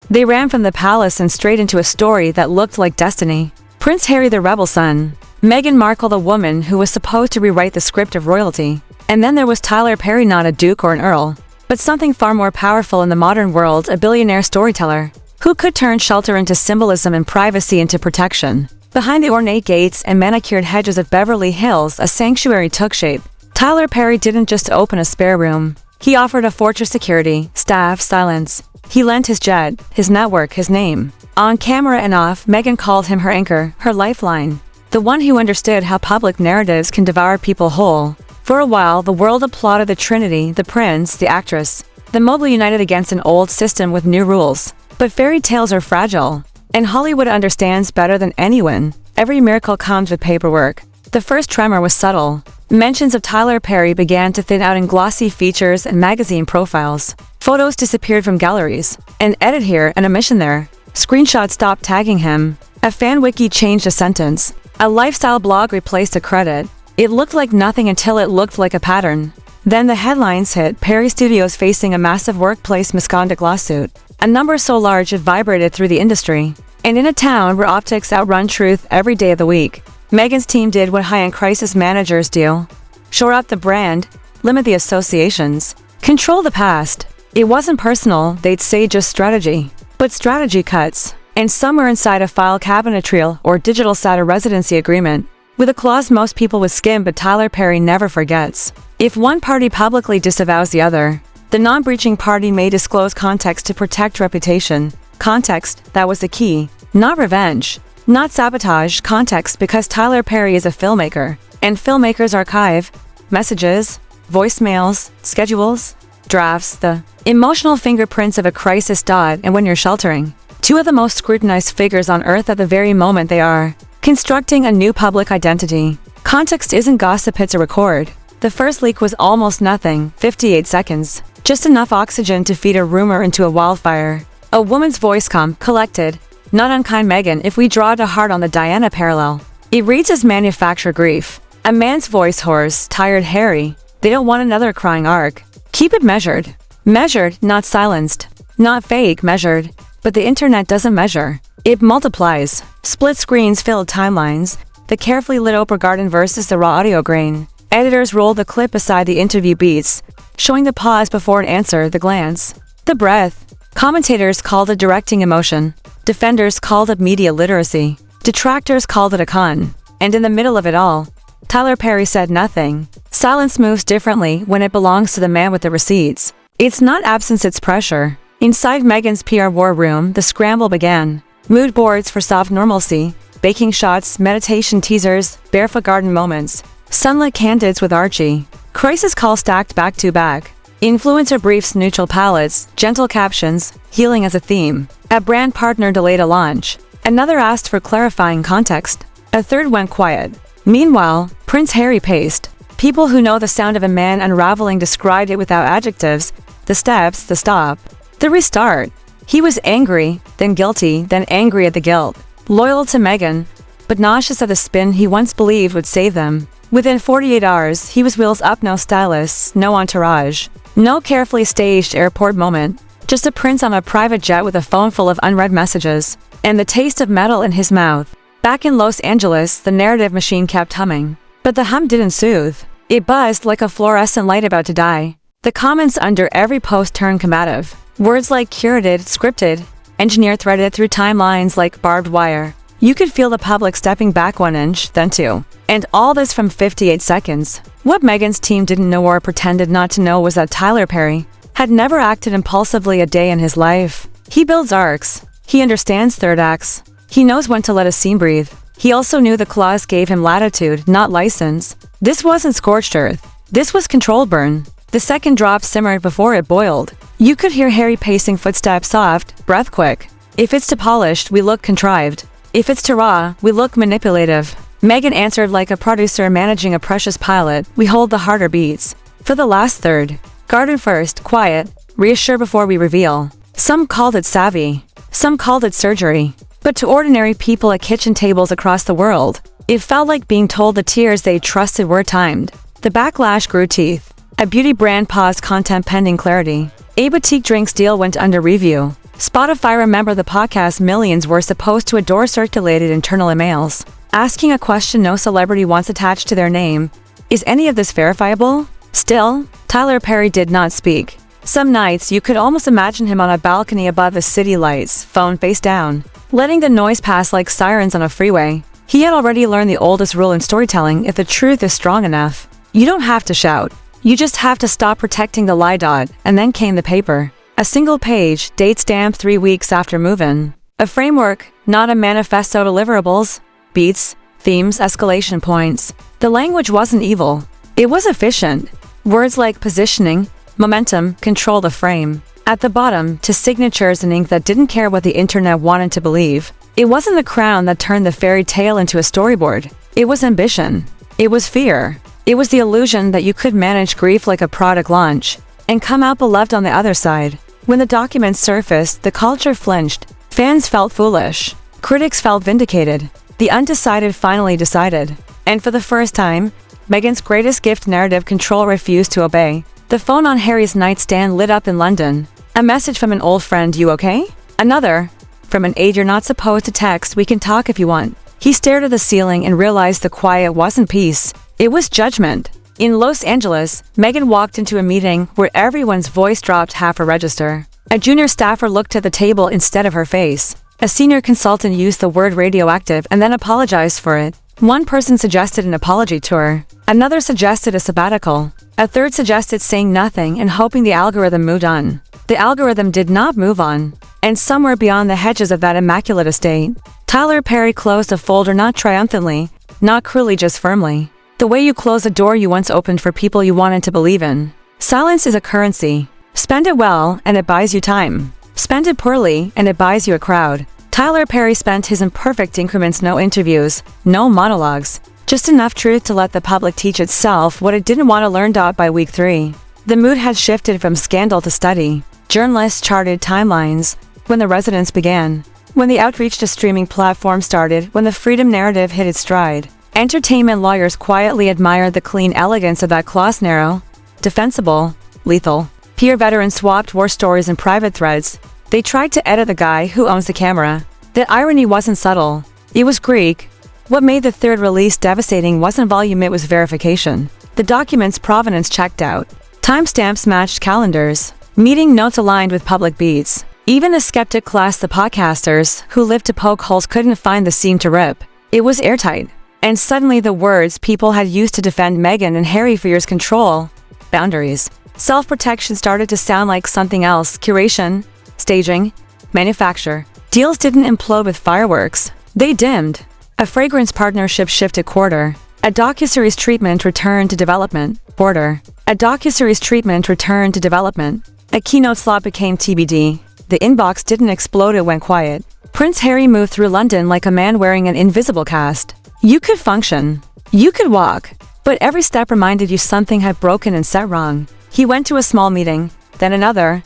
They ran from the palace and straight into a story that looked like destiny. Prince Harry the rebel son, Meghan Markle the woman who was supposed to rewrite the script of royalty, and then there was Tyler Perry, not a duke or an earl, but something far more powerful in the modern world, a billionaire storyteller, who could turn shelter into symbolism and privacy into protection. Behind the ornate gates and manicured hedges of Beverly Hills, a sanctuary took shape. Tyler Perry didn't just open a spare room. He offered a fortress: security, staff, silence. He lent his jet, his network, his name. On camera and off, Meghan called him her anchor, her lifeline. The one who understood how public narratives can devour people whole. For a while, the world applauded the Trinity, the prince, the actress. The Mogul united against an old system with new rules. But fairy tales are fragile. And Hollywood understands better than anyone. Every miracle comes with paperwork. The first tremor was subtle. Mentions of Tyler Perry began to thin out in glossy features and magazine profiles. Photos disappeared from galleries. An edit here, an omission there. Screenshots stopped tagging him. A fan wiki changed a sentence. A lifestyle blog replaced a credit. It looked like nothing until it looked like a pattern. Then the headlines hit: Perry Studios facing a massive workplace misconduct lawsuit. A number so large it vibrated through the industry. And in a town where optics outrun truth every day of the week, Meghan's team did what high-end crisis managers do. Shore up the brand, limit the associations, control the past. It wasn't personal, they'd say, just strategy. But strategy cuts. And somewhere inside a file cabinet trail or digital sat a residency agreement, with a clause most people would skim, but Tyler Perry never forgets. If one party publicly disavows the other, the non-breaching party may disclose context to protect reputation. Context, that was the key. Not revenge. Not sabotage. Context, because Tyler Perry is a filmmaker. And filmmakers archive messages, voicemails, schedules, drafts, the emotional fingerprints of a crisis. And when you're sheltering two of the most scrutinized figures on earth at the very moment they are constructing a new public identity, context isn't gossip, it's a record. The first leak was almost nothing, 58 seconds. Just enough oxygen to feed a rumor into a wildfire. A woman's voice, calm, collected. Not unkind Meghan. If we draw to heart on the Diana parallel, it reads as manufactured grief. A man's voice, hoarse, tired, Harry. They don't want another crying arc. Keep it measured. Measured, not silenced. Not fake, measured. But the internet doesn't measure. It multiplies. Split screens filled timelines. The carefully lit Oprah garden versus the raw audio grain. Editors roll the clip beside the interview beats, showing the pause before an answer, the glance, the breath. Commentators called it directing emotion. Defenders called it media literacy. Detractors called it a con. And in the middle of it all, Tyler Perry said nothing. Silence moves differently when it belongs to the man with the receipts. It's not absence, it's pressure. Inside Meghan's PR war room, the scramble began. Mood boards for soft normalcy, baking shots, meditation teasers, barefoot garden moments, sunlit candids with Archie, crisis call stacked back to back, influencer briefs, neutral palettes, gentle captions, healing as a theme. A brand partner delayed a launch. Another asked for clarifying context. A third went quiet. Meanwhile, Prince Harry paced. People who know the sound of a man unraveling described it without adjectives. The steps, the stop, the restart. He was angry, then guilty, then angry at the guilt. Loyal to Meghan, but nauseous of the spin he once believed would save them. Within 48 hours, he was wheels up, no stylists, no entourage, no carefully staged airport moment. Just a prince on a private jet with a phone full of unread messages, and the taste of metal in his mouth. Back in Los Angeles, the narrative machine kept humming. But the hum didn't soothe. It buzzed like a fluorescent light about to die. The comments under every post turned combative. Words like curated, scripted, engineer threaded through timelines like barbed wire. You could feel the public stepping back 1 inch, then 2. And all this from 58 seconds. What Meghan's team didn't know or pretended not to know was that Tyler Perry had never acted impulsively a day in his life. He builds arcs. He understands third acts. He knows when to let a scene breathe. He also knew the clause gave him latitude, not license. This wasn't scorched earth. This was controlled burn. The second drop simmered before it boiled. You could hear Harry pacing, footsteps soft, breath quick. If it's too polished, we look contrived. If it's too raw, we look manipulative. Meghan answered like a producer managing a precious pilot. We hold the harder beats. For the last third, garden first, quiet, reassure before we reveal. Some called it savvy. Some called it surgery. But to ordinary people at kitchen tables across the world, it felt like being told the tears they trusted were timed. The backlash grew teeth. A beauty brand paused content pending clarity. A boutique drinks deal went under review. Spotify. Remember the podcast millions were supposed to adore circulated internal emails, asking a question no celebrity wants attached to their name. Is any of this verifiable? Still, Tyler Perry did not speak. Some nights you could almost imagine him on a balcony above the city lights, phone face down, letting the noise pass like sirens on a freeway. He had already learned the oldest rule in storytelling: if the truth is strong enough, you don't have to shout. You just have to stop protecting the lie. And then came the paper. A single page, date stamped 3 weeks after move-in. A framework, not a manifesto. Deliverables, beats, themes, escalation points. The language wasn't evil. It was efficient. Words like positioning, momentum, control the frame. At the bottom, to signatures in ink that didn't care what the internet wanted to believe. It wasn't the crown that turned the fairy tale into a storyboard. It was ambition. It was fear. It was the illusion that you could manage grief like a product launch and come out beloved on the other side. When the documents surfaced, the culture flinched. Fans felt foolish. Critics felt vindicated. The undecided finally decided. And for the first time, Meghan's greatest gift, narrative control, refused to obey. The phone on Harry's nightstand lit up in London. A message from an old friend: "You okay?" Another, from an aide: "You're not supposed to text, we can talk if you want." He stared at the ceiling and realized the quiet wasn't peace. It was judgment. In Los Angeles, Meghan walked into a meeting where everyone's voice dropped half a register. A junior staffer looked at the table instead of her face. A senior consultant used the word radioactive and then apologized for it. One person suggested an apology tour. Another suggested a sabbatical. A third suggested saying nothing and hoping the algorithm moved on. The algorithm did not move on. And somewhere beyond the hedges of that immaculate estate, Tyler Perry closed a folder, not triumphantly, not cruelly, just firmly. The way you close a door you once opened for people you wanted to believe in. Silence is a currency. Spend it well, and it buys you time. Spend it poorly, and it buys you a crowd. Tyler Perry spent his imperfect increments: no interviews, no monologues, just enough truth to let the public teach itself what it didn't want to learn. By week 3, the mood had shifted from scandal to study. Journalists charted timelines. When the residence began. When the outreach to streaming platforms started. When the freedom narrative hit its stride. Entertainment lawyers quietly admired the clean elegance of that clause: narrow, defensible, lethal. Peer veterans swapped war stories in private threads. They tried to edit the guy who owns the camera. The irony wasn't subtle. It was Greek. What made the third release devastating wasn't volume, it was verification. The document's provenance checked out. Timestamps matched calendars. Meeting notes aligned with public beats. Even the skeptic class, the podcasters, who lived to poke holes, couldn't find the seam to rip. It was airtight. And suddenly the words people had used to defend Meghan and Harry for years: control, boundaries, self-protection, started to sound like something else. Curation, staging, manufacture. Deals didn't implode with fireworks. They dimmed. A fragrance partnership shifted quarter. A docuseries treatment returned to development. Border. A docuseries treatment returned to development. A keynote slot became TBD. The inbox didn't explode, it went quiet. Prince Harry moved through London like a man wearing an invisible cast. You could function. You could walk. But every step reminded you something had broken and set wrong. He went to a small meeting, then another,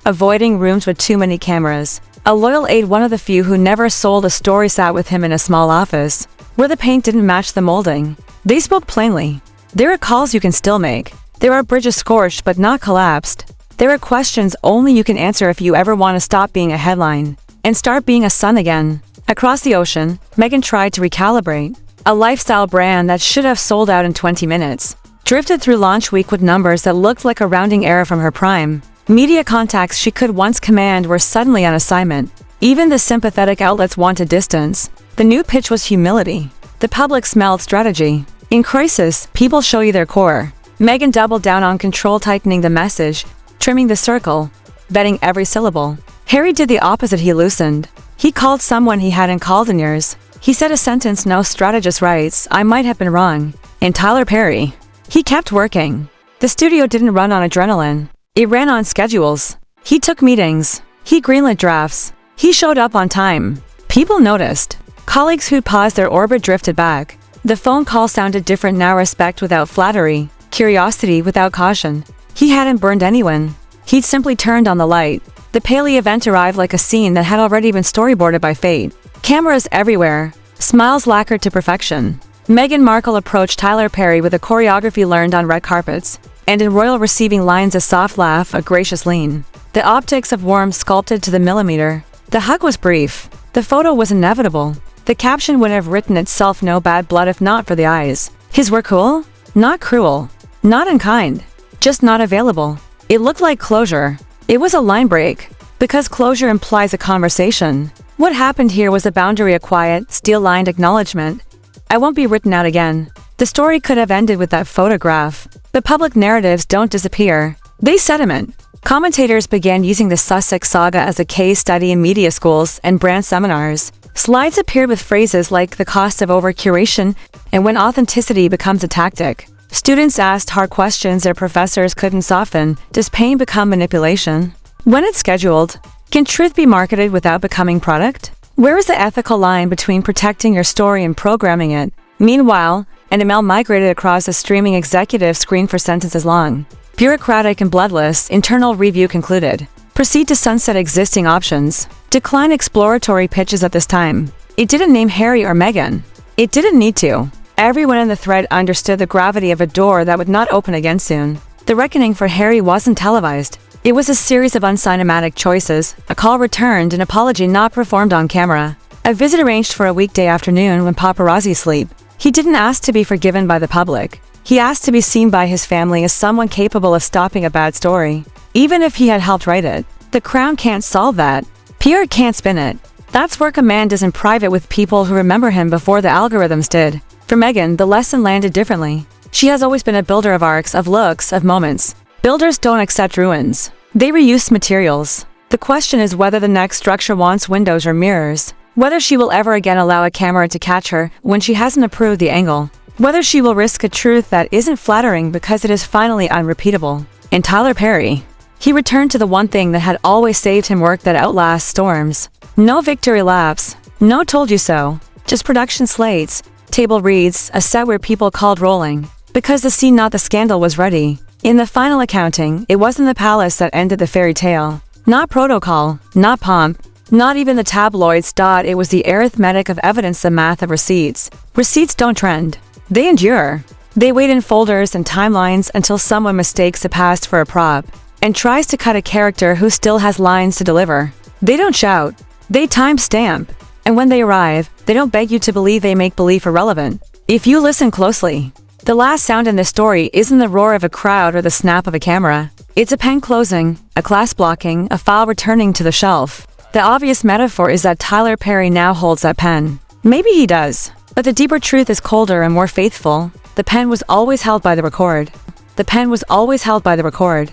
avoiding rooms with too many cameras. A loyal aide, one of the few who never sold a story, sat with him in a small office, where the paint didn't match the molding. They spoke plainly. There are calls you can still make. There are bridges scorched but not collapsed. There are questions only you can answer if you ever want to stop being a headline and start being a son again. Across the ocean, Meghan tried to recalibrate. A lifestyle brand that should have sold out in 20 minutes. Drifted through launch week with numbers that looked like a rounding error from her prime. Media contacts she could once command were suddenly on assignment. Even the sympathetic outlets wanted distance. The new pitch was humility. The public smelled strategy. In crisis, people show you their core. Meghan doubled down on control, tightening the message, trimming the circle, vetting every syllable. Harry did the opposite, he loosened. He called someone he hadn't called in years. He said a sentence no strategist writes: "I might have been wrong." And Tyler Perry, he kept working. The studio didn't run on adrenaline. It ran on schedules. He took meetings. He greenlit drafts. He showed up on time. People noticed. Colleagues who'd paused their orbit drifted back. The phone call sounded different now: respect without flattery, curiosity without caution. He hadn't burned anyone. He'd simply turned on the light. The Paley event arrived like a scene that had already been storyboarded by fate. Cameras everywhere. Smiles lacquered to perfection. Meghan Markle approached Tyler Perry with a choreography learned on red carpets, and in royal receiving lines: a soft laugh, a gracious lean. the optics of warmth sculpted to the millimeter. The hug was brief. The photo was inevitable. The caption would have written itself, "No bad blood if not for the eyes." His were cool? Not cruel. Not unkind. Just not available. It looked like closure. It was a line break. Because closure implies a conversation. What happened here was a boundary, a quiet, steel-lined acknowledgement. I won't be written out again. The story could have ended with that photograph. But public narratives don't disappear. They sediment. Commentators began using the Sussex saga as a case study in media schools and brand seminars. Slides appeared with phrases like the cost of over-curation and when authenticity becomes a tactic. Students asked hard questions their professors couldn't soften. Does pain become manipulation? When it's scheduled, can truth be marketed without becoming product? Where is the ethical line between protecting your story and programming it? Meanwhile, an email migrated across a streaming executive screen for sentences long. Bureaucratic and bloodless, internal review concluded. Proceed to sunset existing options. Decline exploratory pitches at this time. It didn't name Harry or Meghan. It didn't need to. Everyone in the thread understood the gravity of a door that would not open again soon. The reckoning for Harry wasn't televised. It was a series of uncinematic choices, a call returned, an apology not performed on camera. A visit arranged for a weekday afternoon when paparazzi sleep. He didn't ask to be forgiven by the public. He asked to be seen by his family as someone capable of stopping a bad story. Even if he had helped write it. The Crown can't solve that. PR can't spin it. That's work a man does in private with people who remember him before the algorithms did. For Meghan, the lesson landed differently. She has always been a builder of arcs, of looks, of moments. Builders don't accept ruins. They reuse materials. The question is whether the next structure wants windows or mirrors. Whether she will ever again allow a camera to catch her when she hasn't approved the angle. Whether she will risk a truth that isn't flattering because it is finally unrepeatable. And Tyler Perry. He returned to the one thing that had always saved him, work that outlasts storms. No victory laps. No told you so. Just production slates. Table reads, a set where people called rolling. Because the scene, not the scandal, was ready. In the final accounting, it wasn't the palace that ended the fairy tale. Not protocol. Not pomp. Not even the tabloids. It was the arithmetic of evidence, the math of receipts. Receipts don't trend. They endure. They wait in folders and timelines until someone mistakes the past for a prop and tries to cut a character who still has lines to deliver. They don't shout. They timestamp. And when they arrive, they don't beg you to believe, they make belief irrelevant. If you listen closely, the last sound in this story isn't the roar of a crowd or the snap of a camera. It's a pen closing, a class blocking, a file returning to the shelf. The obvious metaphor is that Tyler Perry now holds that pen. Maybe he does. But the deeper truth is colder and more faithful. The pen was always held by the record. The pen was always held by the record.